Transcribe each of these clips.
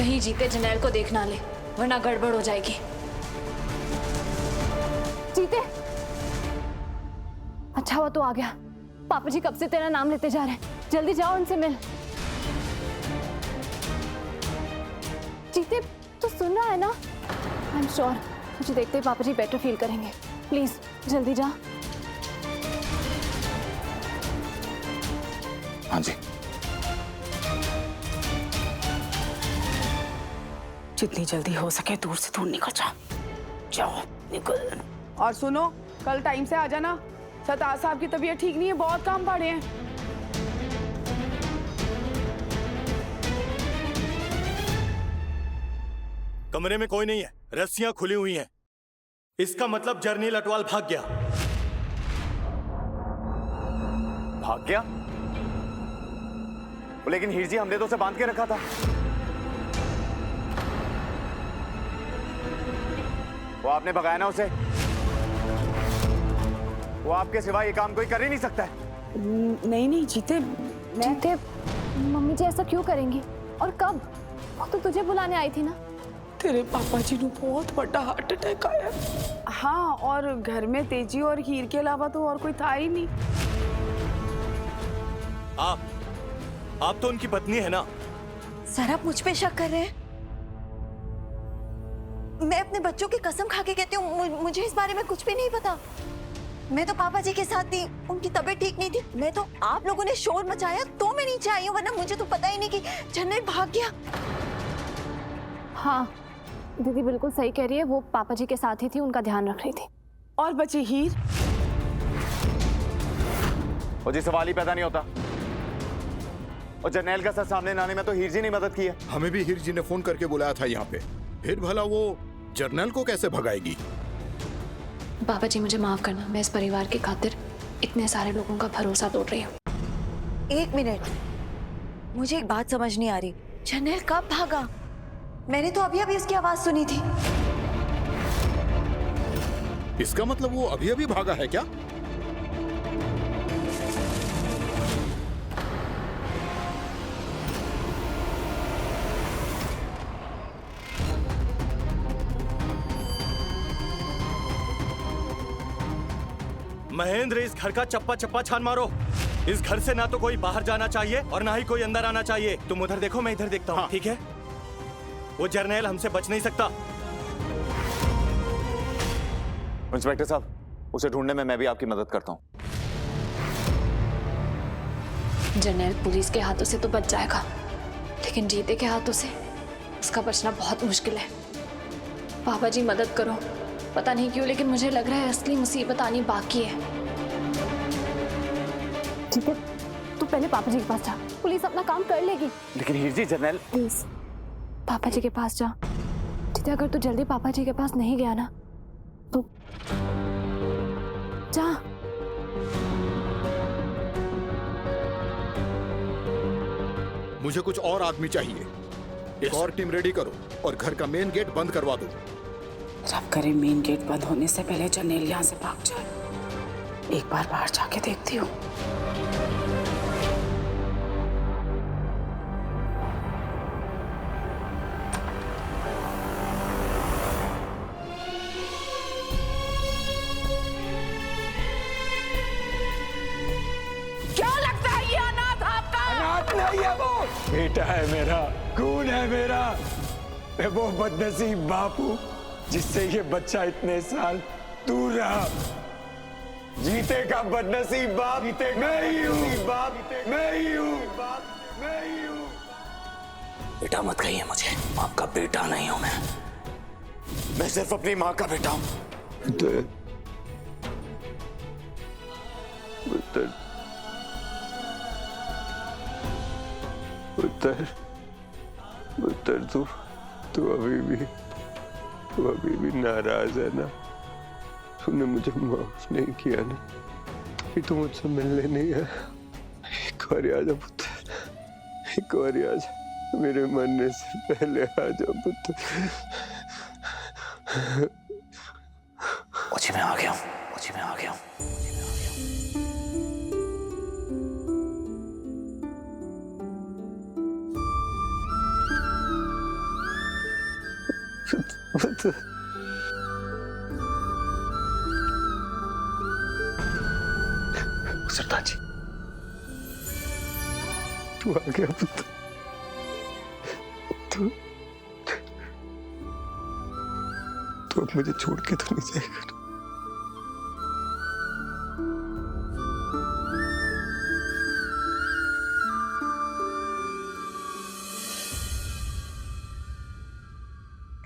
कहीं जीते जरनैल को देख ना ले, वरना गड़बड़ हो जाएगी। जीते, अच्छा हुआ तो आ गया। पापा जी कब से तेरा नाम लेते जा रहे हैं, जल्दी जाओ उनसे मिल। जीते, तो सुन रहा है ना? आई एम श्योर मुझे देखते ही पापा जी बेटर फील करेंगे। प्लीज जल्दी जा। हाँ जी। जितनी जल्दी हो सके दूर से दूर निकल जाओ। जाओ निकल। और सुनो, कल टाइम से आ जाना। सरताज साहब की तबीयत ठीक नहीं है, बहुत काम पड़े हैं। कमरे में कोई नहीं है, रस्सियां खुली हुई हैं। इसका मतलब जर्नैल अटवाल भाग गया। भाग गया? लेकिन हीर जी, हमने तो उसे बांध के रखा था। वो आपने भगाया ना उसे। वो आपके सिवा ये काम कोई कर ही नहीं सकता है। नहीं नहीं जीते, जीते, मम्मी जी ऐसा क्यों करेंगी और कब? वो तो तुझे बुलाने आई थी ना। तेरे पापा जी ने बहुत बड़ा हार्ट अटैक आया। हाँ, और घर में तेजी और हीर के अलावा तो और कोई था ही नहीं। आप तो उनकी पत्नी है ना? सर आप मुझ पे शक कर रहे हैं? मैं अपने बच्चों की कसम खा के कहती हूँ, मुझे इस बारे में कुछ भी नहीं पता। मैं तो पापा जी के साथ थी, उनकी तबीयत ठीक नहीं थी। मैं तो, आप लोगों ने शोर मचाया तो मैं नीचे आई हूँ, वरना मुझे तो पता ही नहीं कि जरनैल भाग गया। हाँ दीदी बिल्कुल सही कह रही है, वो पापा जी के साथ ही थी, उनका ध्यान रख रही थी। और बची हीर? और जी सवाल ही पैदा नहीं होता। और जरनैल का सर सामने लाने में तो हीर जी ने मदद की है। हमें भी हीर जी ने फोन करके बुलाया था यहाँ पे, फिर भला वो जरनैल को कैसे भगाएगी? पापा जी मुझे माफ करना, मैं इस परिवार की खातिर इतने सारे लोगों का भरोसा तोड़ रही हूँ। एक मिनट, मुझे एक बात समझ नहीं आ रही। जरनैल कब भागा? मैंने तो अभी अभी उसकी आवाज सुनी थी। इसका मतलब वो अभी अभी भागा है क्या? महेंद्र, इस घर का चप्पा चप्पा छान मारो। इस घर से ना तो कोई बाहर जाना चाहिए और ना ही कोई अंदर आना चाहिए। तुम उधर देखो, मैं इधर देखता हूँ। ठीक है? वो जरनैल हमसे बच नहीं सकता। इंस्पेक्टर साहब, उसे ढूंढने में मैं भी आपकी मदद करता हूँ। जरनैल पुलिस के हाथों से तो बच जाएगा, लेकिन जीते के हाथों से उसका बचना बहुत मुश्किल है। पापा जी मदद करो। पता नहीं क्यों, लेकिन मुझे लग रहा है असली मुसीबत आनी बाकी है। जीते, तू पहले पापा जी के पास जा, पुलिस अपना काम कर लेगी। लेकिन हीर जी, जरनैल। प्लीज पापा जी के पास जा। जीते, अगर तू जल्दी पापा जी के पास नहीं गया ना तो जा। मुझे कुछ और आदमी चाहिए। एक और टीम रेडी करो और घर का मेन गेट बंद करवा दो। रब करे मेन गेट बंद होने से पहले जरनैल यहाँ से भाग जाए। एक बार बाहर जाके देखती हूँ। क्या लगता है ये अनाथ आपका? अनाथ नहीं है वो, बेटा है मेरा, खून है मेरा। मैं वो बदनसीब बाप हूँ जिससे ये बच्चा इतने साल दूर रहा। जीते का बदनसीब बाप मैं ही हूँ। बाप मैं ही हूँ। मैं ही हूँ। बेटा मत कहिए मुझे, आपका बेटा नहीं हूँ मैं सिर्फ अपनी माँ का बेटा हूँ। पुत्र, पुत्र, पुत्र, पुत्र, तू अभी भी नाराज है ना? तूने मुझे माफ नहीं किया ना? कि तू मुझसे मिलने नहीं आया। एक बार आ जा पुत्र, एक बार आ जा, मेरे मरने से पहले आ जा पुत्र। मुझे मैं आ गया हूँ, मुझे मैं आ गया हूँ। सरदार जी, तू आ गया पुत्र। तू अब मुझे छोड़ के तो नहीं जाएगा ना?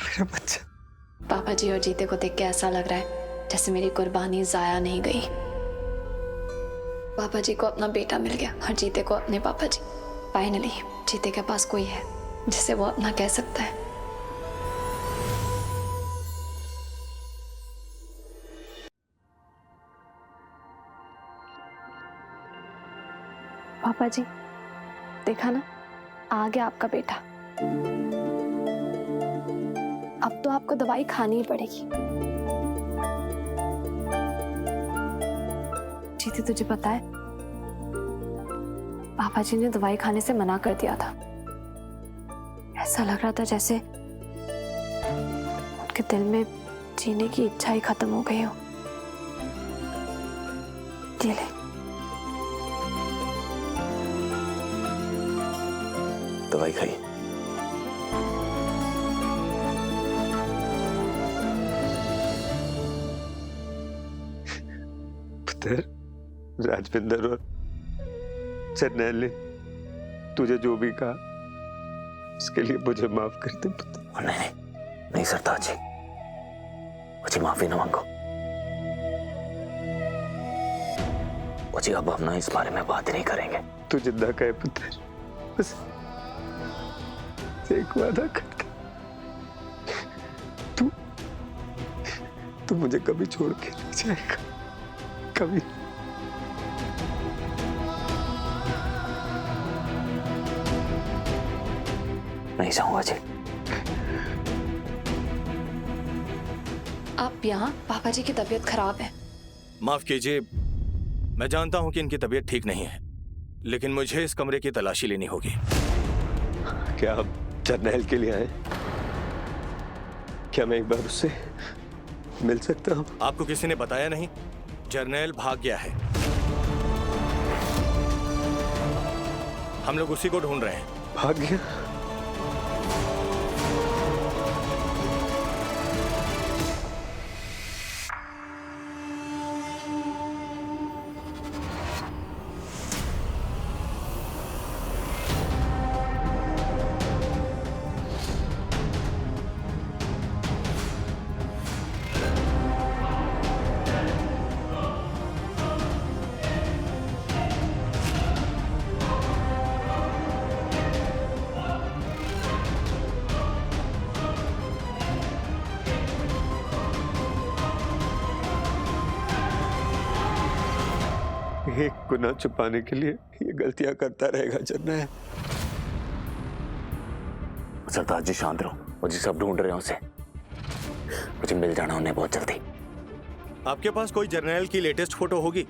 मेरा बच्चा। पापा जी और जीते को देख के ऐसा लग रहा है जैसे मेरी कुर्बानी जाया नहीं गई। पापा जी को अपना बेटा मिल गया और जीते को अपने पापा जी। फाइनली जीते के पास कोई है जिसे वो अपना कह सकता है। पापा जी, देखा ना, आ गया आपका बेटा। अब तो आपको दवाई खानी ही पड़ेगी। जीती, तुझे पता है पापा जी ने दवाई खाने से मना कर दिया था। ऐसा लग रहा था जैसे उनके दिल में जीने की इच्छा ही खत्म हो गई हो। ये ले, दवाई खाई। पुत्र, राजविंदर और जरनैल ने तुझे जो भी कहा उसके लिए मुझे माफ कर दे पुत्र। नहीं सरदार जी, मुझे माफी न मांगो। मुझे अब हम ना इस बारे में बात नहीं करेंगे। तू जिंदा कहे पुत्र, बस एक वादा कर, तू मुझे कभी छोड़ के नहीं जाएगा, कभी। नहीं जाऊंगा जी। आप यहाँ? पापा जी की तबीयत खराब है। माफ कीजिए, मैं जानता हूं कि इनकी तबीयत ठीक नहीं है, लेकिन मुझे इस कमरे की तलाशी लेनी होगी। क्या आप जरनैल के लिए आए? क्या मैं एक बार उससे मिल सकता हूँ? आपको किसी ने बताया नहीं? जरनैल भाग गया है। हम लोग उसी को ढूंढ रहे हैं। भाग गया? एक गुनाह छुपाने के लिए ये गलतियां करता रहेगा जरनैल। सरदार जी शांत रहो, मुझे सब ढूंढ रहे हैं उसे। मुझे मिल जाना उन्हें बहुत जल्दी। आपके पास कोई जर्नैल की लेटेस्ट फोटो होगी?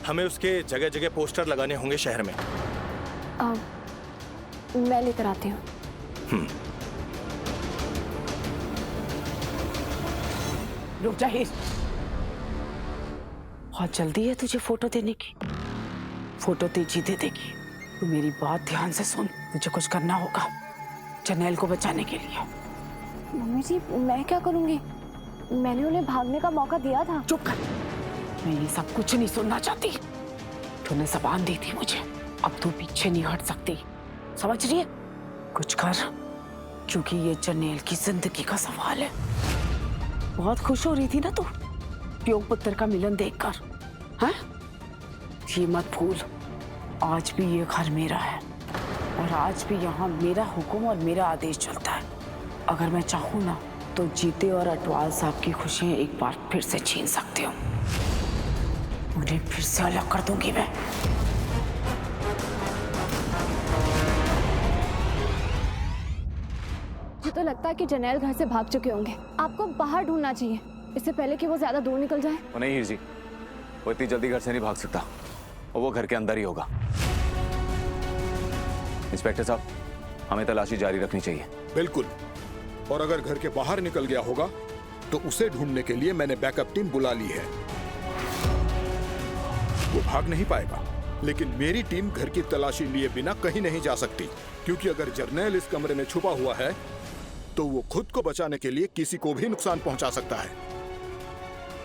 हमें उसके जगह जगह पोस्टर लगाने होंगे शहर में। मैं लेकर आती हूँ। रुक जा हीर, बहुत जल्दी है तुझे फोटो देने की। फोटो तेजी दे देगी। तू मेरी बात ध्यान से सुन, तुझे कुछ करना होगा जरनैल को बचाने के लिए। मम्मी जी, मैं क्या करूंगी? मैंने उन्हें भागने का मौका दिया था। चुप कर, मैं ये सब कुछ नहीं सुनना चाहती। तूने ज़बान दी थी मुझे, अब तू पीछे नहीं हट सकती, समझ रही है? कुछ कर, क्योंकि ये जरनैल की जिंदगी का सवाल है। बहुत खुश हो रही थी ना तू प्यो पुत्र का मिलन देखकर, हाँ? ये मत भूल, आज भी ये घर मेरा है और आज भी यहाँ मेरा हुक्म और मेरा आदेश चलता है। अगर मैं चाहूँ ना तो जीते और अटवाल साहब की खुशियाँ एक बार फिर से छीन सकती हूँ। उन्हें फिर से अलग कर दूंगी मैं। मुझे तो लगता है कि जरनैल घर से भाग चुके होंगे। आपको बाहर ढूंढना चाहिए इससे पहले कि वो ज्यादा दूर निकल जाए। वो नहीं हीर जी, वो इतनी जल्दी घर से नहीं भाग सकता और वो घर के अंदर ही होगा। इंस्पेक्टर साहब, हमें तलाशी जारी रखनी चाहिए। बिल्कुल, और अगर घर के बाहर निकल गया होगा तो उसे ढूंढने के लिए मैंने बैकअप टीम बुला ली है। वो भाग नहीं पाएगा, लेकिन मेरी टीम घर की तलाशी लिए बिना कहीं नहीं जा सकती, क्योंकि अगर जर्नैल इस कमरे में छुपा हुआ है तो वो खुद को बचाने के लिए किसी को भी नुकसान पहुंचा सकता है।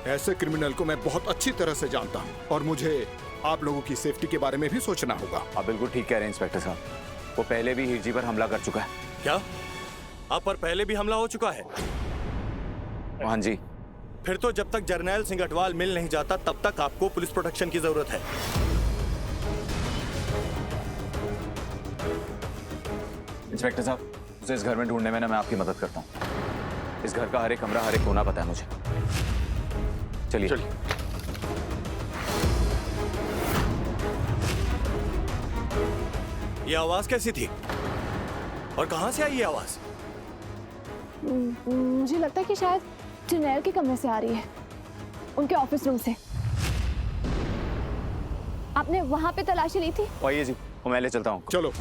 ऐसे क्रिमिनल को मैं बहुत अच्छी तरह से जानता हूं और मुझे आप लोगों की सेफ्टी के बारे में भी सोचना होगा। आप बिल्कुल ठीक कह रहे हैं इंस्पेक्टर साहब, वो पहले भी हीर जी पर हमला कर चुका है। क्या आप पर पहले भी हमला हो चुका है? हाँ जी। फिर तो जब तक जर्नैल सिंह अटवाल मिल नहीं जाता तब तक आपको पुलिस प्रोटेक्शन की जरूरत है। इंस्पेक्टर साहब, उसे इस घर में ढूंढने में ना मैं आपकी मदद करता हूँ। इस घर का हर एक कमरा, हर एक कोना पता है मुझे। चलिए। ये आवाज कैसी थी और कहां से आई ये आवाज? मुझे लगता है कि शायद जर्नैल के कमरे से आ रही है, उनके ऑफिस रूम से। आपने वहां पे तलाशी ली थी? आइए जी, वो मैं ले चलता हूँ। चलो।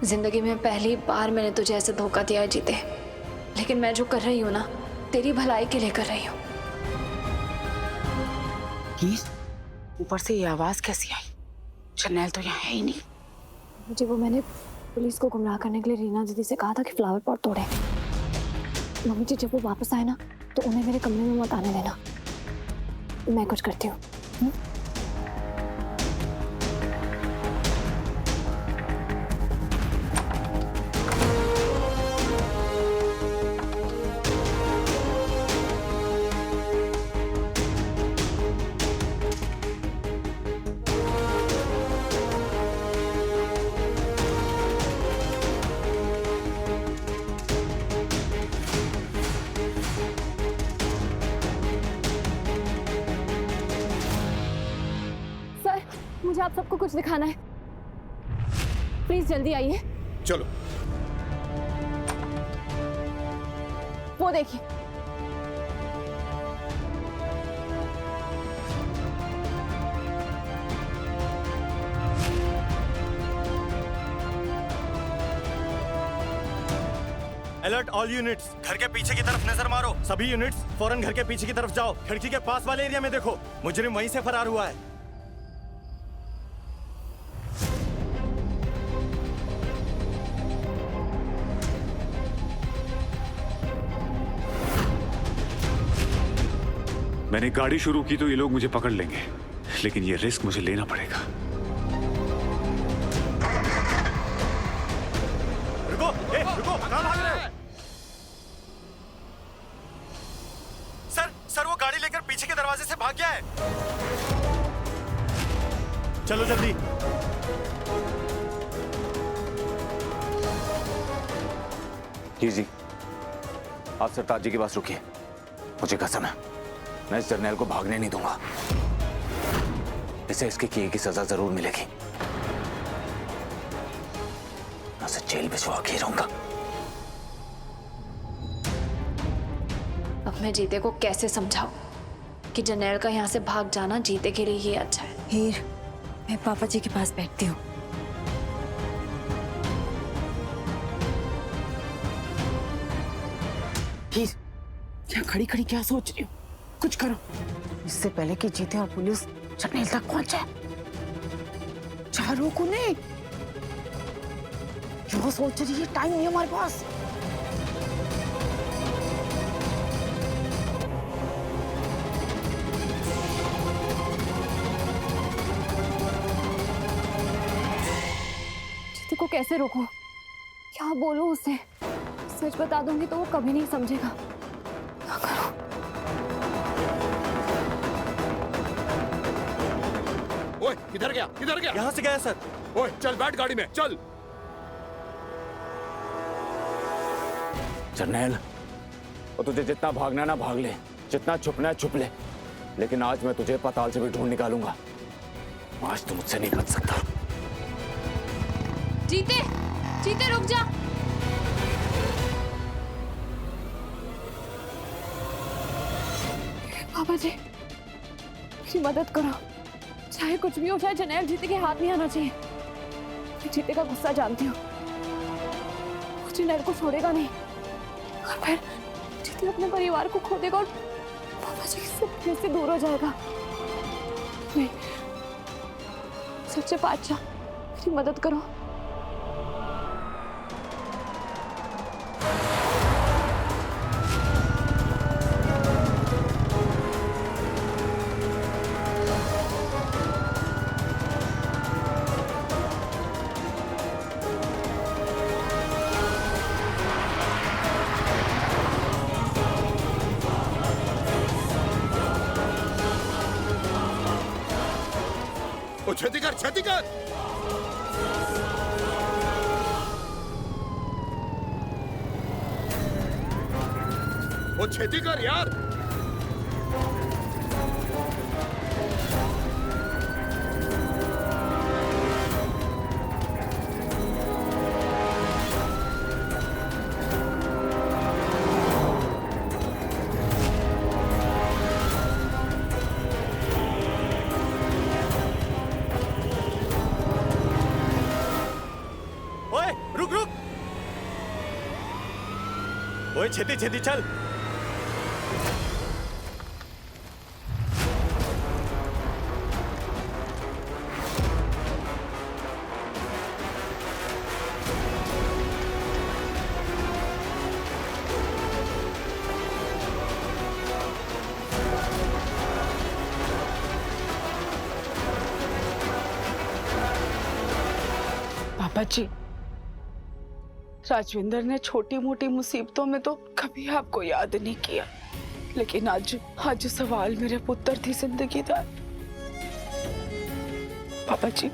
जिंदगी में पहली बार मैंने तुझे ऐसे धोखा दिया है जीते, लेकिन मैं जो कर रही हूँ ना, तेरी भलाई के लिए कर रही हूँ। ऊपर से ये आवाज कैसी आई? जर्नैल तो यहाँ है ही नहीं। मुझे वो मैंने पुलिस को गुमराह करने के लिए रीना दीदी से कहा था कि फ्लावर पॉट तोड़े। मम्मी जी जब वो वापस आए ना तो उन्हें मेरे कमरे में मत आने देना, मैं कुछ करती हूँ। मुझे आप सबको कुछ दिखाना है, प्लीज जल्दी आइए। चलो। वो देखिए। अलर्ट ऑल यूनिट्स, घर के पीछे की तरफ नजर मारो। सभी यूनिट्स फौरन घर के पीछे की तरफ जाओ। खिड़की के पास वाले एरिया में देखो, मुजरिम वहीं से फरार हुआ है। मैंने गाड़ी शुरू की तो ये लोग मुझे पकड़ लेंगे, लेकिन ये रिस्क मुझे लेना पड़ेगा। रुको, रुको, कहाँ भाग रहे हो? सर वो गाड़ी लेकर पीछे के दरवाजे से भाग गया है। चलो जल्दी। जी, आप सरताज जी के पास रुकिए। मुझे कसम है, मैं इस जर्नैल को भागने नहीं दूंगा। इसे इसके किए की सजा जरूर मिलेगी। मैं उसे जेल भिजवा के रहूंगा। अब मैं जीते को कैसे समझाऊं कि जर्नैल का यहाँ से भाग जाना जीते के लिए ही अच्छा है। हीर, मैं पापा जी के पास बैठती हूँ। हीर, क्या खड़ी खड़ी क्या सोच रही हो? कुछ करो, इससे पहले कि जीते और पुलिस जर्नैल तक पहुंचे। चारों को नहीं, जो सोच रही है, टाइम नहीं हमारे पास। जीते को कैसे रोको? क्या बोलूं उसे? सच बता दूंगी तो वो कभी नहीं समझेगा। क्या करूं? ओए, किधर गया? किधर गया? यहाँ से गया सर। ओए, चल बैठ गाड़ी में, चल। जर्नैल, और तुझे जितना भागना ना भाग ले, जितना छुपना है छुप ले, लेकिन आज मैं तुझे पाताल से भी ढूंढ निकालूंगा। आज तू मुझसे नहीं बच सकता। जीते, जीते रुक जा। पापा जी, मेरी मदद करो। चाहे कुछ भी हो, चाहे जर्नैल जीते के हाथ नहीं आना चाहिए। मैं जीते का गुस्सा जानती हूँ, वो जरनैल को छोड़ेगा नहीं और फिर जीते अपने परिवार को खो देगा और पापा जी से दूर हो जाएगा। नहीं, सच्चे बादशाह मेरी मदद करो। छेती कर, छेती कर। वो छेती कर यार। ओए छेती छेती चल। पापा जी, राजविंदर ने छोटी मोटी मुसीबतों में तो कभी आपको याद नहीं किया, लेकिन आज सवाल मेरे पुत्र की जिंदगी का। पापा जी,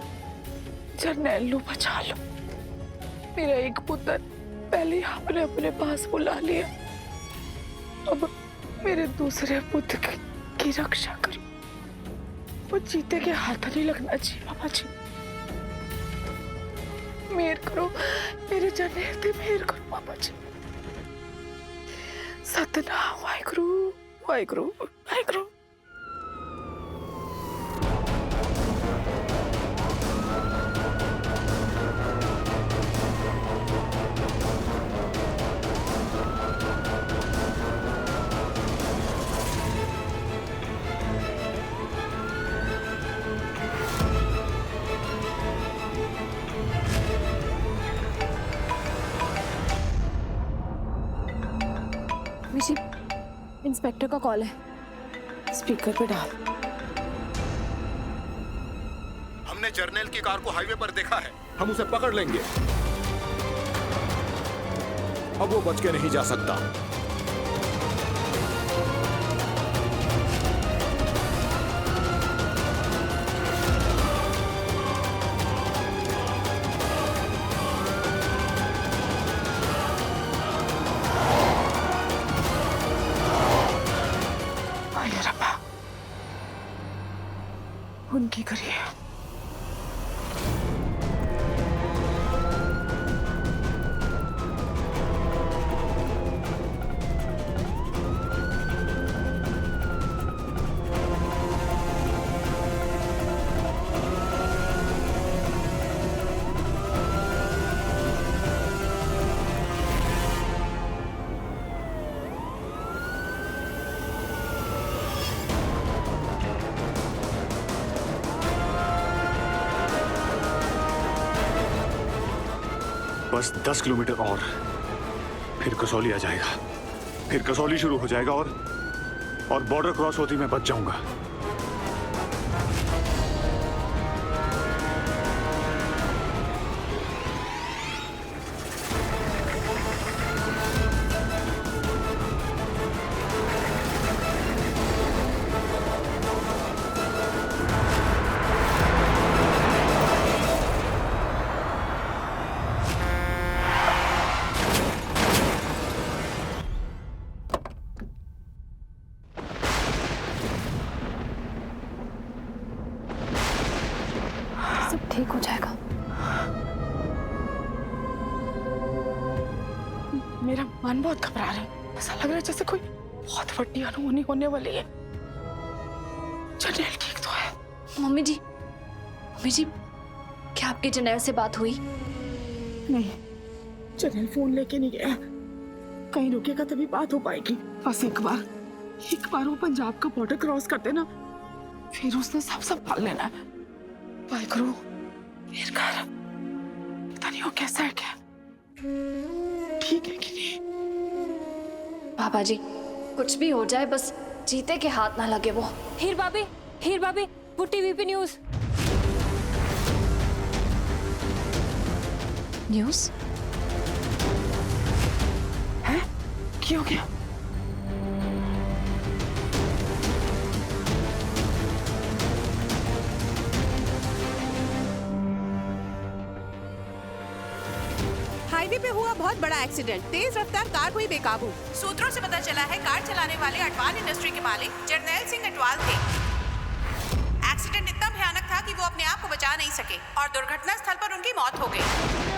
जरनैल को बचा लो। मेरा एक पुत्र पहले आपने अपने पास बुला लिया, अब मेरे दूसरे पुत्र की रक्षा करो। वो जीते के हाथ नहीं लगना चाहिए। पापा जी, मेहर करो, मेरे जरनैल ते मेहर करो। पापा जी, सतनाम वाहिगुरु वाहिगुरु वाहिगुरु। जी, इंस्पेक्टर का कॉल है, स्पीकर पे डाल। हमने जरनैल की कार को हाईवे पर देखा है, हम उसे पकड़ लेंगे। अब वो बच के नहीं जा सकता। उनकी करिए। बस 10 किलोमीटर और फिर कसौली आ जाएगा, फिर कसौली शुरू हो जाएगा और बॉर्डर क्रॉस होती मैं बच जाऊंगा। सब ठीक हो जाएगा। मेरा मन बहुत घबरा रहा है, ऐसा लग रहा है जैसे कोई बहुत बड़ी अनहोनी होने वाली है। जरनैल ठीक तो है। मम्मी जी, क्या आपकी जरनैल से बात हुई? नहीं, जरनैल फोन लेके नहीं गया। कहीं रुकेगा तभी बात हो पाएगी। बस एक बार वो पंजाब का बॉर्डर क्रॉस करते ना, फिर उसने सब पाल लेना है। वाहिगुरु, मेरे घर पता नहीं वो कैसा है, क्या ठीक है कि नहीं। बाबा जी, कुछ भी हो जाए बस जीते के हाथ ना लगे वो। हीर भाभी, वो टीवी न्यूज़। न्यूज़? है? क्या हो गया? हाईवे पे हुआ बहुत बड़ा एक्सीडेंट। तेज रफ्तार कार हुई बेकाबू। सूत्रों से पता चला है कार चलाने वाले अटवाल इंडस्ट्री के मालिक जरनैल सिंह अटवाल थे। एक्सीडेंट इतना भयानक था कि वो अपने आप को बचा नहीं सके और दुर्घटना स्थल पर उनकी मौत हो गई।